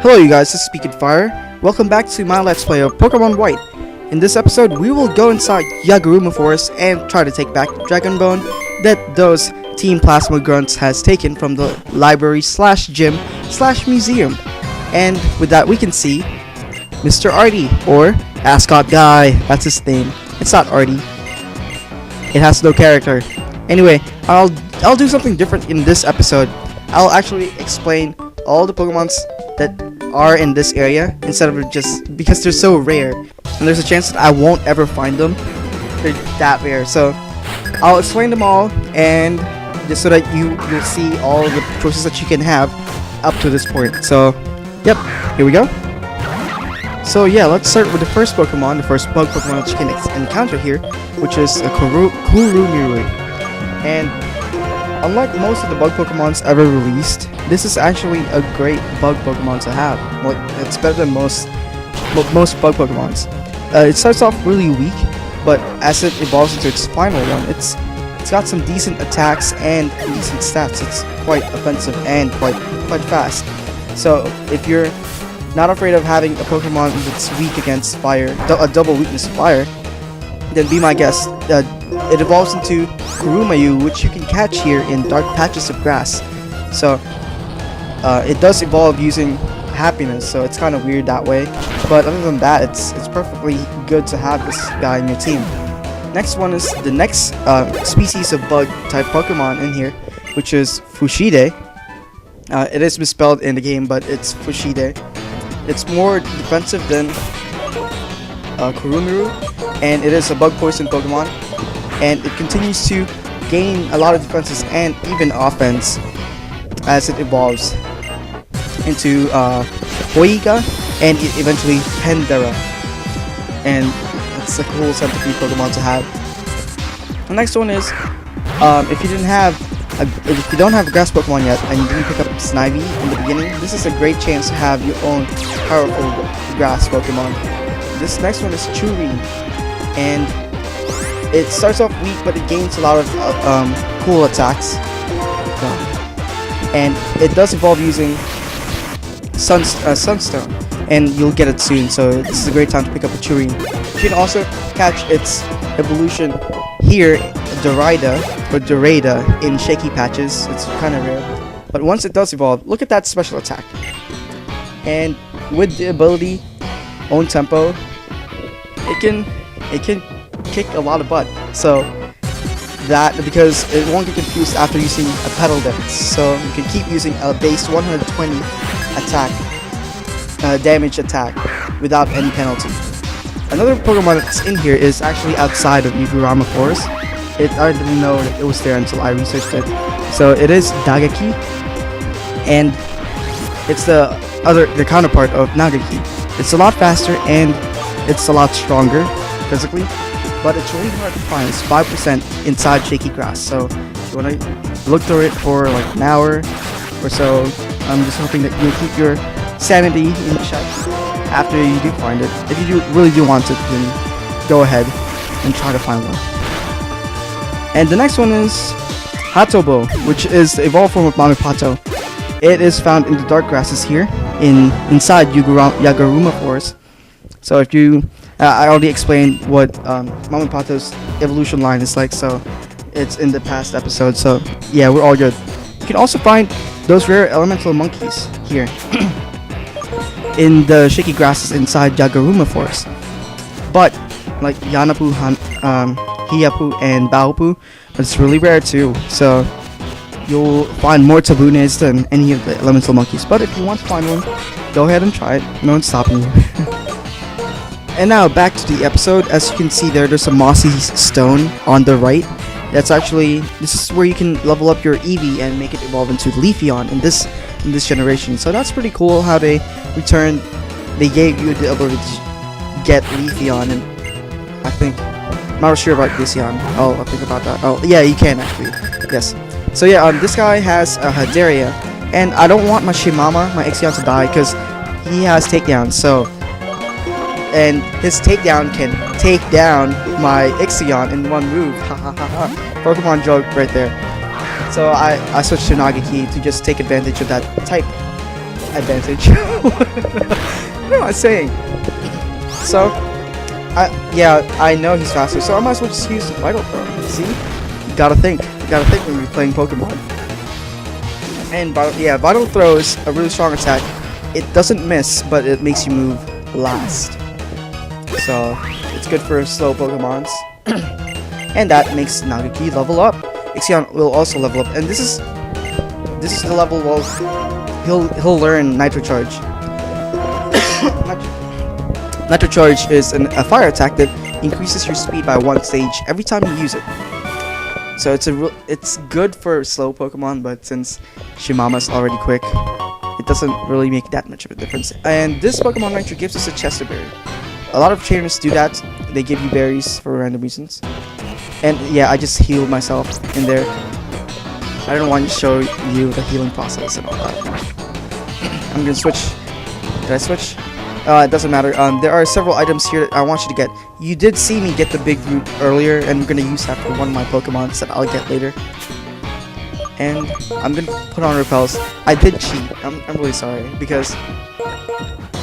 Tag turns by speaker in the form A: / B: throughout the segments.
A: Hello you guys, this is pkidfire. Welcome back to my Let's Play of Pokemon White. In this episode, we will go inside Yaguruma Forest and try to take back the Dragon Bone that those Team Plasma Grunts has taken from the library slash gym slash museum. And with that we can see Mr. Artie, or Ascot Guy, that's his name. It's not Artie. It has no character. Anyway, I'll do something different in this episode. I'll actually explain all the Pokemons that are in this area instead of just because they're so rare and there's a chance that I won't ever find them. They're that rare, so I'll explain them all, and just so that you'll see all the choices that you can have up to this point. So yep, here we go. So yeah, let's start with the first Pokemon, the first bug Pokemon that you can encounter here, which is a Kurumiru. And unlike most of the bug Pokemons ever released, this is actually a great bug Pokemon to have. Like, it's better than most bug Pokemons. It starts off really weak, but as it evolves into its final one, it's got some decent attacks and decent stats. It's quite offensive and quite fast. So if you're not afraid of having a Pokemon that's weak against fire, a double weakness to fire, then be my guest. It evolves into Kurumiru, which you can catch here in dark patches of grass. So it does evolve using happiness, so it's kind of weird that way. But other than that, it's perfectly good to have this guy in your team. Next one is the next species of bug type Pokemon in here, which is Fushide. It is misspelled in the game, but it's Fushide. It's more defensive than Kurumiru, and it is a bug poison Pokemon, and it continues to gain a lot of defenses and even offense as it evolves into Hoiga and eventually Pendera, and it's a cool centipede Pokemon to have. The next one is if you don't have a grass Pokemon yet and you didn't pick up Snivy in the beginning, this is a great chance to have your own powerful grass Pokemon. This next one is Churi, and it starts off weak, but it gains a lot of cool attacks. And it does evolve using Sunstone, and you'll get it soon, so this is a great time to pick up a Churi. You can also catch its evolution here, Dorada, in shaky patches. It's kind of rare. But once it does evolve, look at that special attack. And with the ability Own Tempo, it can kick a lot of butt. So that, because it won't get confused after using a Petal Dance, so you can keep using a base 120 attack, damage attack without any penalty. Another Pokemon that's in here is actually outside of Yaguruma Forest. I didn't know that it was there until I researched it. So it is Dagaki, and it's the counterpart of Nagaki. It's a lot faster and it's a lot stronger physically, but it's really hard to find. It's 5% inside shaky grass, so if you want to look through it for like an hour or so, I'm just hoping that you'll keep your sanity in check after you do find it. If you really do want it, then go ahead and try to find one. And the next one is Hatobo, which is the evolved form of Mamipato. It is found in the dark grasses here inside Yaguruma Forest. So if you I already explained what Mamipato's evolution line is like, so it's in the past episode, so yeah, we're all good. You can also find those rare elemental monkeys here in the shaky grasses inside Yaguruma Forest. But like Yanapu, Hiyapu, and Baopu, it's really rare too, so you'll find more Tabunes than any of the elemental monkeys. But if you want to find one, go ahead and try it. No one's stopping you. And now back to the episode. As you can see there's a mossy stone on the right. This is where you can level up your Eevee and make it evolve into Leafeon in this generation. So that's pretty cool how they gave you the ability to get Leafeon, and I'm not sure about Glaceon. I'll think about that. Oh yeah, you can actually. Yes. So yeah, this guy has a Hadaria, and I don't want my Shimama, my Ixion, to die because he has takedown. And his takedown can take down my Ixion in one move. Ha ha ha ha. Pokemon joke right there. So I switched to Nagaki to just take advantage of that type. advantage. What am I saying? So, yeah, I know he's faster, so I might as well just use Vital Throw. See? You gotta think. You gotta think when you're playing Pokemon. And Vital Throw is a really strong attack. It doesn't miss, but it makes you move last. So, it's good for slow Pokemons. And that makes Nagaki level up. Ixion will also level up, and this is the level where he'll learn Nitro Charge. Nitro Charge is a fire attack that increases your speed by 1 stage every time you use it. So it's good for slow Pokemon, but since Shimama's already quick, it doesn't really make that much of a difference. And this Pokemon Nitro gives us a Chester Berry. A lot of trainers do that. They give you berries for random reasons. And yeah, I just healed myself in there. I don't want to show you the healing process and all that. I'm gonna switch. Did I switch? It doesn't matter. There are several items here that I want you to get. You did see me get the big root earlier, and we're gonna use that for one of my Pokemons that I'll get later. And I'm gonna put on repels. I did cheat. I'm really sorry, because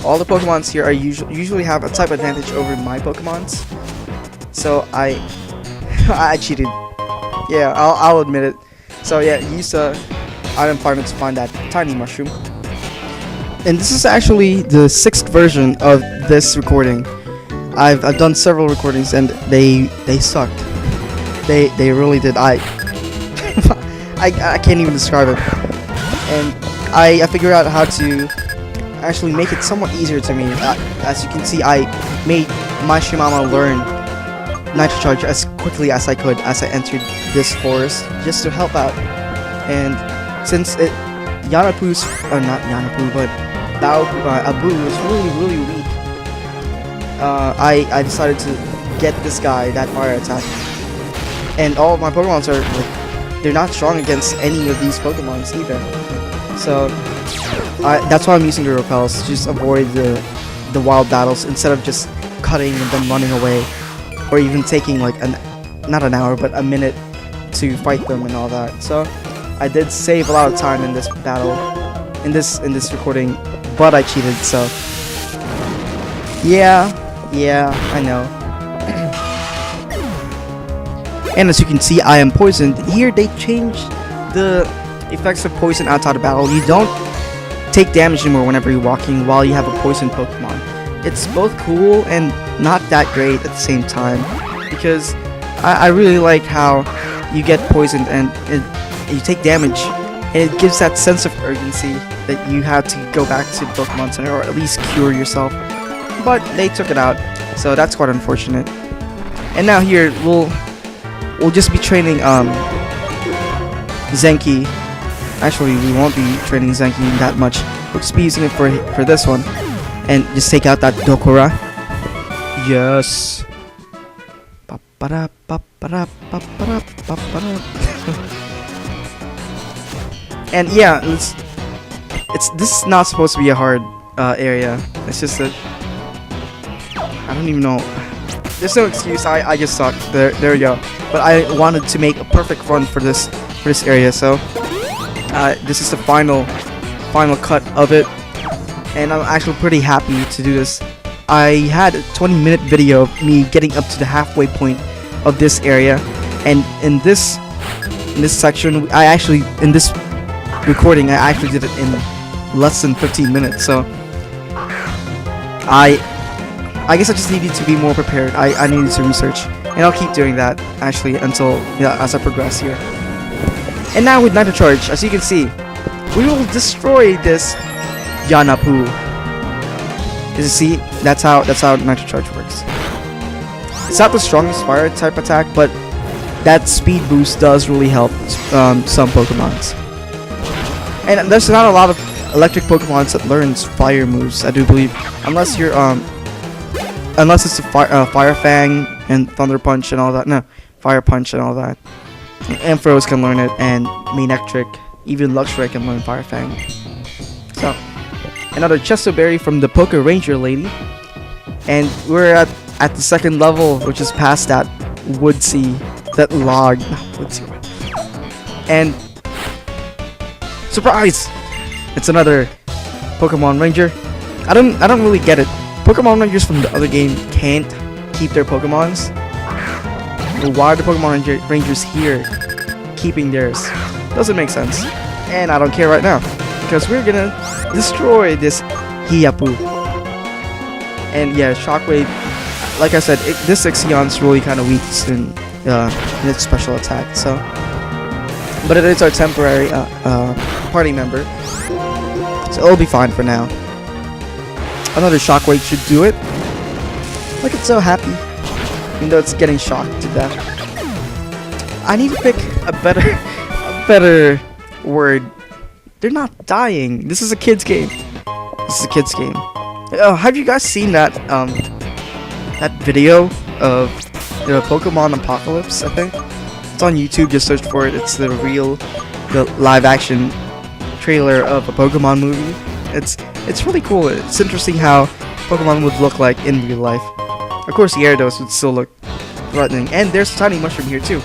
A: all the Pokemons here are usually have a type advantage over my Pokemons. So I cheated. Yeah, I'll admit it. So yeah, use item finder to find that tiny mushroom. And this is actually the 6th version of this recording. I've done several recordings and they sucked. They really did. I can't even describe it. And I figured out how to actually make it somewhat easier to me. As you can see, I made my Shimama learn Nitro Charge as quickly as I could as I entered this forest, just to help out. And since Yanapu's, not Yanapu, but Abu is really weak, I decided to get this guy that fire attack. And all of my Pokemons are like, they're not strong against any of these Pokemons either. So that's why I'm using the repels, to just avoid the wild battles instead of just cutting and then running away, or even taking like not an hour but a minute to fight them and all that. So I did save a lot of time in this battle, in this recording, but I cheated. So yeah, I know. And as you can see, I am poisoned. Here they changed the effects of poison outside of battle. You don't take damage anymore whenever you're walking while you have a poison Pokemon. It's both cool and not that great at the same time, because I really like how you get poisoned and you take damage, and it gives that sense of urgency that you have to go back to the Pokemon Center or at least cure yourself. But they took it out, so that's quite unfortunate. And now here we'll just be training Zenki. Actually, we won't be training Zenki that much. We'll just be using it for this one. And just take out that Dokura. Yes. And yeah, this is not supposed to be a hard area. It's just that I don't even know. There's no excuse. I just suck. There we go. But I wanted to make a perfect run for this area. So this is the final cut of it. And I'm actually pretty happy to do this. I had a 20-minute video of me getting up to the halfway point of this area, and in this section, in this recording, I actually did it in less than 15 minutes. So I guess I just needed to be more prepared. I needed to research, and I'll keep doing that actually until as I progress here. And now with Nitro Charge, as you can see, we will destroy this Yanapu. You see, that's how Nitro Charge works. It's not the strongest fire type attack, but that speed boost does really help some Pokemons. And there's not a lot of electric Pokemons that learns fire moves, I do believe, unless you're unless it's a Fire Fang and Thunder Punch and all that. No, Fire Punch and all that. Ampharos can learn it, and Manectric, even Luxray can learn Fire Fang. So another Chesto Berry from the Poke Ranger lady, and we're at the 2nd level, which is past that Woodsy, that log, Woodsy. And surprise! It's another Pokemon Ranger. I don't really get it. Pokemon Rangers from the other game can't keep their Pokemons. Why are the Pokemon Rangers here keeping theirs? Doesn't make sense. And I don't care right now, because we're gonna destroy this Hiyapu. And yeah, Shockwave, like I said, this Ixion's really kind of weak in its special attack, so. But it is our temporary party member, so it'll be fine for now. Another Shockwave should do it. Look, it's so happy, even though it's getting shocked to death. I need to pick a better word. They're not dying. This is a kid's game. This is a kid's game. Have you guys seen that that video of the Pokemon Apocalypse? I think it's on YouTube. Just search for it. It's the live action trailer of a Pokemon movie. It's really cool. It's interesting how Pokemon would look like in real life. Of course, the Gyarados would still look threatening, and there's a tiny mushroom here too.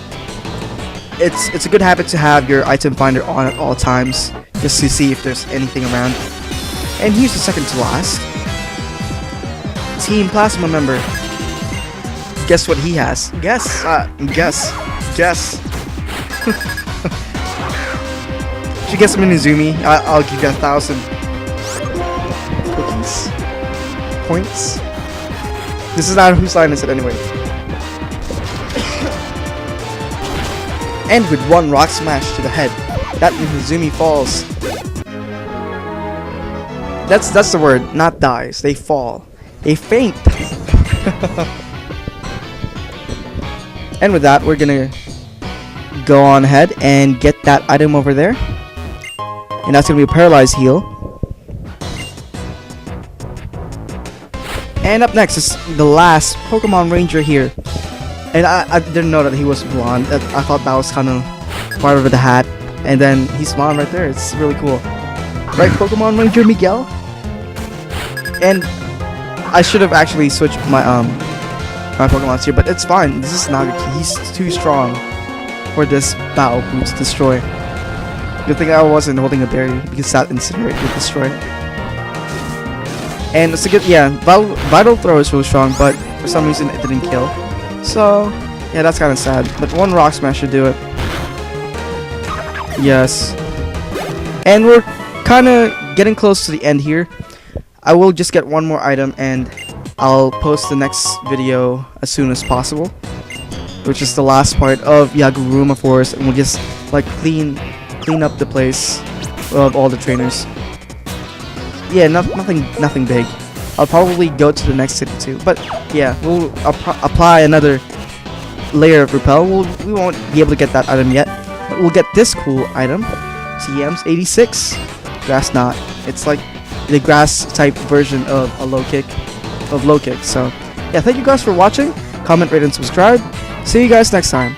A: It's a good habit to have your item finder on at all times, just to see if there's anything around. And here's the second to last. Team Plasma member. Guess what he has? Guess. If you guess Minizumi, I'll give you 1,000 cookies. Points. This is not whose line is it anyway. And with one rock smash to the head, that Minizumi falls. That's the word, not dies. They fall. They faint. And with that, we're gonna go on ahead and get that item over there. And that's gonna be a paralyzed heal. And up next is the last Pokemon Ranger here. And I didn't know that he was blonde. I thought that was kind of part of the hat. And then he's blonde right there. It's really cool. Right, Pokemon Ranger Miguel? And I should have actually switched my my Pokemons here, but it's fine. This is Nagaki. He's too strong for this battle boot to destroy. Good thing I wasn't holding a berry, because that Incinerate would destroy. And it's a good, yeah, Vital Throw is really strong, but for some reason it didn't kill. So, yeah, that's kind of sad. But one Rock Smash should do it. Yes. And we're kind of getting close to the end here. I will just get one more item and I'll post the next video as soon as possible, which is the last part of Yaguruma Forest, and we'll just like clean up the place of all the trainers. Yeah, nothing big. I'll probably go to the next city too, but yeah, we'll apply another layer of repel. We won't be able to get that item yet, but we'll get this cool item, TM's 86 Grass Knot. It's like the grass type version of a low kick. So yeah, thank you guys for watching. Comment, rate, and subscribe. See you guys next time.